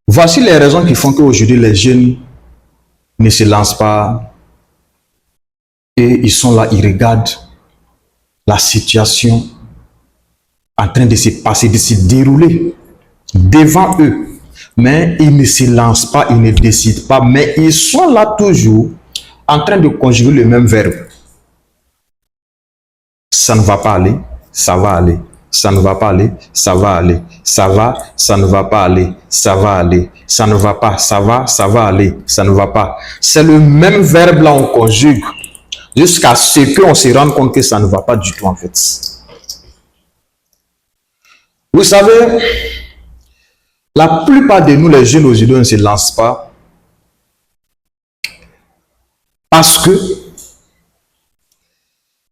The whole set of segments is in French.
Voici les raisons qui font qu'aujourd'hui les jeunes ne se lancent pas et ils sont là, ils regardent la situation en train de se passer, de se dérouler devant eux. Mais ils ne se lancent pas, ils ne décident pas, mais ils sont là toujours en train de conjuguer le même verbe. Ça ne va pas aller, ça va aller. Ça ne va pas aller, ça va aller. Ça va, ça ne va pas aller, ça va aller. Ça ne va pas, ça va aller, ça ne va pas. C'est le même verbe là, on conjugue jusqu'à ce qu'on se rende compte que ça ne va pas du tout en fait. Vous savez, la plupart de nous, les jeunes aujourd'hui, ne se lancent pas parce que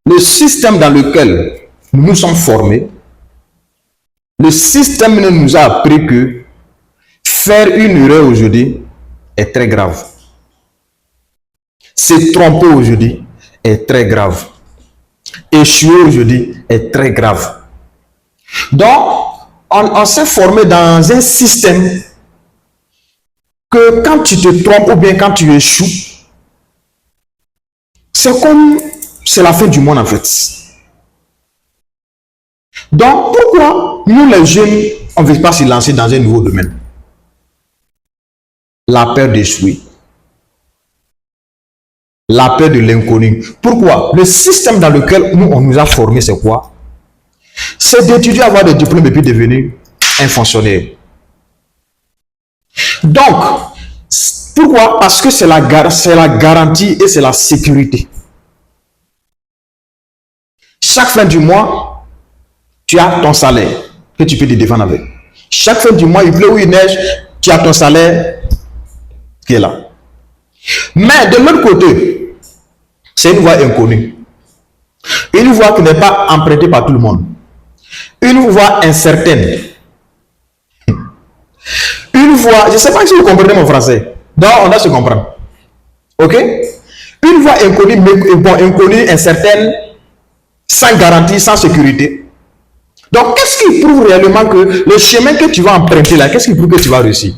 le système dans lequel nous nous sommes formés, le système nous a appris que faire une erreur aujourd'hui est très grave. Se tromper aujourd'hui est très grave. Échouer aujourd'hui est très grave. Donc, on s'est formé dans un système que quand tu te trompes ou bien quand tu échoues, c'est la fin du monde en fait. Donc, pourquoi nous les jeunes, on ne veut pas se lancer dans un nouveau domaine? La peur d'échouer. La peur de l'inconnu. Pourquoi? Le système dans lequel on nous a formés, c'est quoi? C'est d'étudier, avoir des diplômes et puis devenir un fonctionnaire. Donc, pourquoi? Parce que c'est la garantie et c'est la sécurité. Chaque fin du mois, tu as ton salaire que tu peux te défendre avec. Chaque fin du mois, il pleut ou il neige, tu as ton salaire qui est là. Mais de l'autre côté, c'est une voie inconnue. Une voie qui n'est pas empruntée par tout le monde. Une voie incertaine. Une voie, je ne sais pas si vous comprenez mon français. Donc, on doit se comprendre. Ok? Une voie inconnue, mais bon, inconnue, incertaine, sans garantie, sans sécurité. Donc, qu'est-ce qui prouve réellement que le chemin que tu vas emprunter là, qu'est-ce qui prouve que tu vas réussir?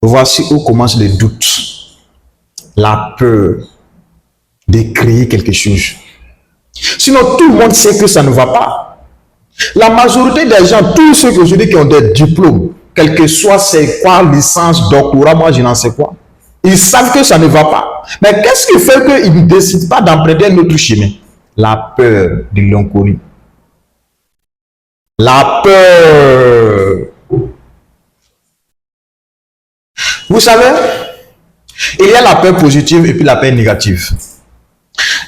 Voici où commence le doute, la peur de créer quelque chose. Sinon, tout le monde sait que ça ne va pas. La majorité des gens, tous ceux aujourd'hui qui ont des diplômes, quel que soit c'est quoi, licence, doctorat, moi je n'en sais quoi, ils savent que ça ne va pas. Mais qu'est-ce qui fait qu'ils ne décident pas d'emprunter un autre chemin? La peur de l'inconnu. La peur. Vous savez, il y a la peur positive et puis la peur négative.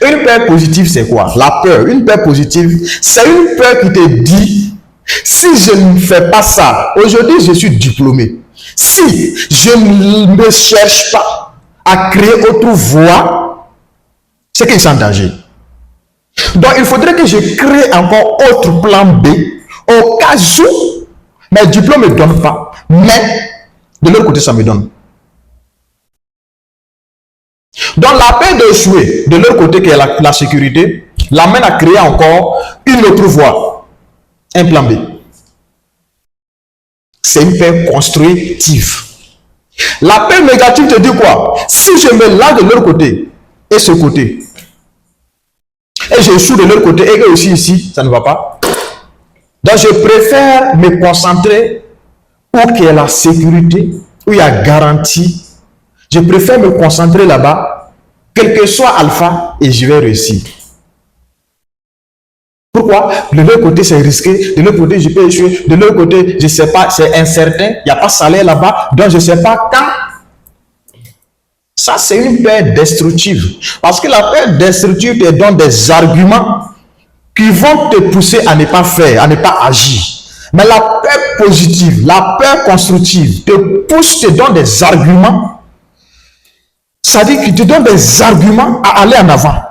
Une peur positive, c'est quoi? La peur. Une peur positive, c'est une peur qui te dit, si je ne fais pas ça, aujourd'hui je suis diplômé. Si je ne cherche pas à créer autre voie, c'est que je suis en danger. Donc il faudrait que je crée encore autre plan B au cas où mes diplômes ne me donnent pas. Mais de l'autre côté, ça me donne. Donc la peur d'échouer, de l'autre côté qui est la sécurité, l'amène à créer encore une autre voie, un plan B. C'est une peur constructive. La peur négative te dit quoi? Si je me lance de l'autre côté et ce côté, et j'échoue de l'autre côté et que aussi ici, ça ne va pas. Donc je préfère me concentrer où il y a la sécurité, où il y a garantie. Je préfère me concentrer là-bas, quel que soit alpha, et je vais réussir. Pourquoi? De l'autre côté, c'est risqué. De l'autre côté, je peux échouer. De l'autre côté, je ne sais pas, c'est incertain. Il n'y a pas de salaire là-bas. Donc, je ne sais pas quand. Ça, c'est une peur destructive. Parce que la peur destructive te donne des arguments qui vont te pousser à ne pas faire, à ne pas agir. Mais la peur positive, la peur constructive te pousse, te donne des arguments. Ça dit qu'il te donne des arguments à aller en avant.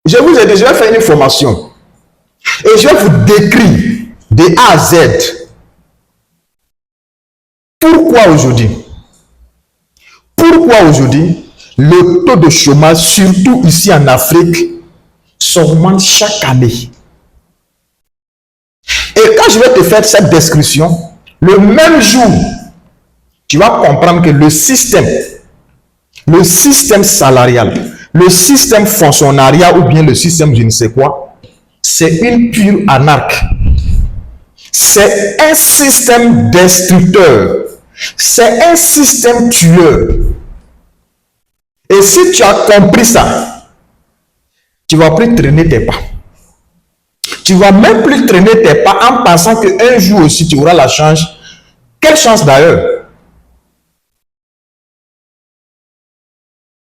Je vous ai déjà fait une formation et je vais vous décrire de A à Z pourquoi aujourd'hui le taux de chômage, surtout ici en Afrique, s'augmente chaque année. Et quand je vais te faire cette description, le même jour, tu vas comprendre que le système salarial, le système fonctionnariat ou bien le système je ne sais quoi, c'est une pure anarque. C'est un système destructeur. C'est un système tueur. Et si tu as compris ça, tu vas plus traîner tes pas. Tu vas même plus traîner tes pas en pensant qu'un jour aussi tu auras la chance. Quelle chance d'ailleurs?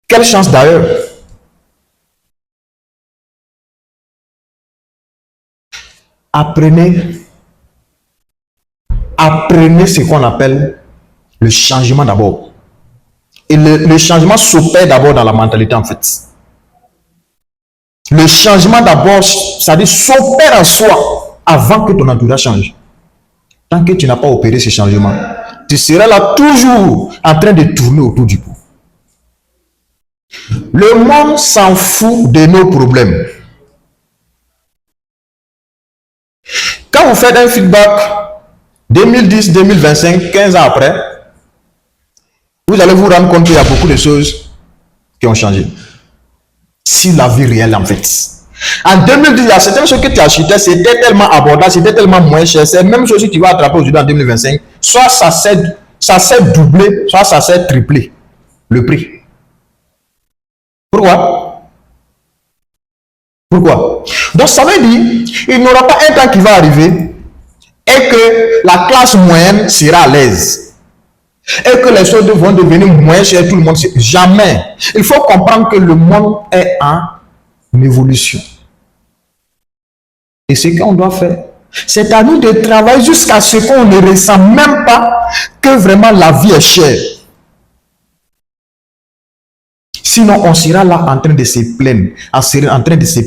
Quelle chance d'ailleurs? Apprenez ce qu'on appelle le changement d'abord. Et le changement s'opère d'abord dans la mentalité en fait. Le changement d'abord, c'est-à-dire s'opère en soi avant que ton entourage change. Tant que tu n'as pas opéré ce changement, tu seras là toujours en train de tourner autour du pot. Le monde s'en fout de nos problèmes. Quand vous faites un feedback 2010, 2025, 15 ans après, vous allez vous rendre compte qu'il y a beaucoup de choses qui ont changé. Si la vie réelle en fait. En 2010, il y a certaines choses que tu achetais, c'était tellement abordable, c'était tellement moins cher. C'est la même chose que tu vas attraper aujourd'hui en 2025. Soit ça s'est doublé, soit ça s'est triplé le prix. Pourquoi? Donc ça veut dire il n'y aura pas un temps qui va arriver et que la classe moyenne sera à l'aise et que les choses vont devenir moins chères, tout le monde. Jamais. Il faut comprendre que le monde est en évolution. Et ce qu'on doit faire, c'est à nous de travailler jusqu'à ce qu'on ne ressent même pas que vraiment la vie est chère. Sinon, on sera là en train de se plaindre, en train de se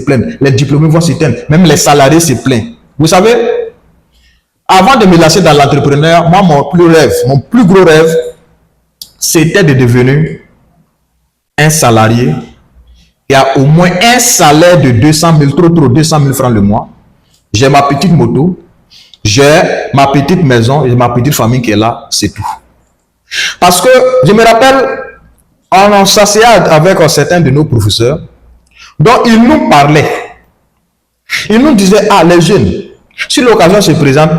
plaindre. Les diplômés vont se plaindre, même les salariés se plaignent. Vous savez, avant de me lancer dans l'entrepreneuriat, moi, mon plus gros rêve, c'était de devenir un salarié qui a au moins un salaire de 200 000 francs le mois. J'ai ma petite moto, j'ai ma petite maison, j'ai ma petite famille qui est là, c'est tout. Parce que je me rappelle, on s'asseyait avec certains de nos professeurs, dont ils nous parlaient. Ils nous disaient, ah, les jeunes, si l'occasion se présente,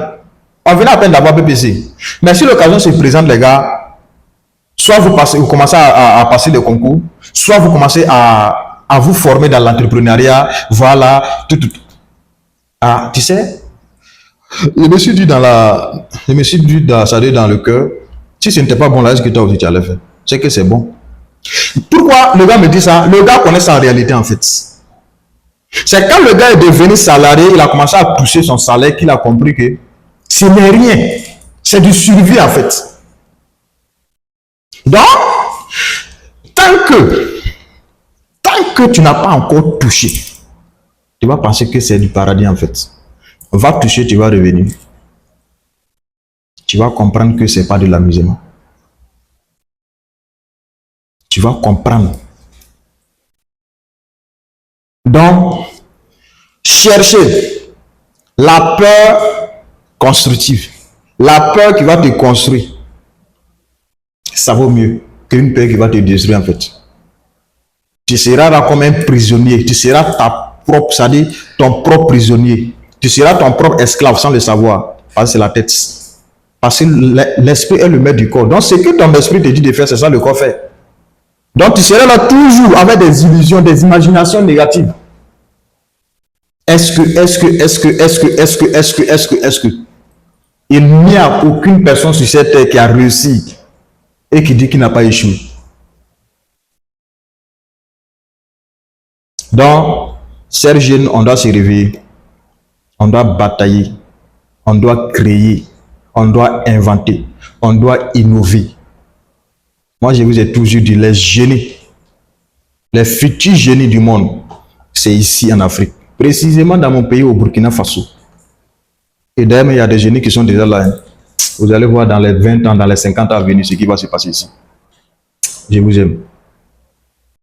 on venait à peine d'avoir PPC, mais si l'occasion se présente, les gars, soit vous commencez à passer le concours, soit vous commencez à vous former dans l'entrepreneuriat, voilà, tout. Ah, tu sais, je me suis dit dans le cœur, si ce n'était pas bon là, est-ce que toi aussi tu allais faire? C'est que c'est bon. Pourquoi le gars me dit ça? Le gars connaît ça en réalité en fait. C'est quand le gars est devenu salarié, il a commencé à toucher son salaire qu'il a compris que ce n'est rien. C'est du survie en fait. Donc, tant que tu n'as pas encore touché, tu vas penser que c'est du paradis en fait. Va toucher, tu vas revenir. Tu vas comprendre que ce n'est pas de l'amusement. Tu vas comprendre. Donc, cherchez la peur constructive. La peur qui va te construire. Ça vaut mieux qu'une peur qui va te détruire en fait. Tu seras là comme un prisonnier. Tu seras c'est-à-dire ton propre prisonnier. Tu seras ton propre esclave sans le savoir. Parce que c'est la tête. Parce que l'esprit est le maître du corps. Donc, ce que ton esprit te dit de faire, c'est ça le corps fait. Donc, tu seras là toujours avec des illusions, des imaginations négatives. Est-ce que il n'y a aucune personne sur cette terre qui a réussi et qui dit qu'il n'a pas échoué. Donc, chers jeunes, on doit se réveiller, on doit batailler, on doit créer, on doit inventer, on doit innover. Moi, je vous ai toujours dit, les génies, les futurs génies du monde, c'est ici en Afrique. Précisément dans mon pays, au Burkina Faso. Et d'ailleurs, il y a des génies qui sont déjà là. Hein. Vous allez voir dans les 20 ans, dans les 50 ans à venir, ce qui va se passer ici. Je vous aime.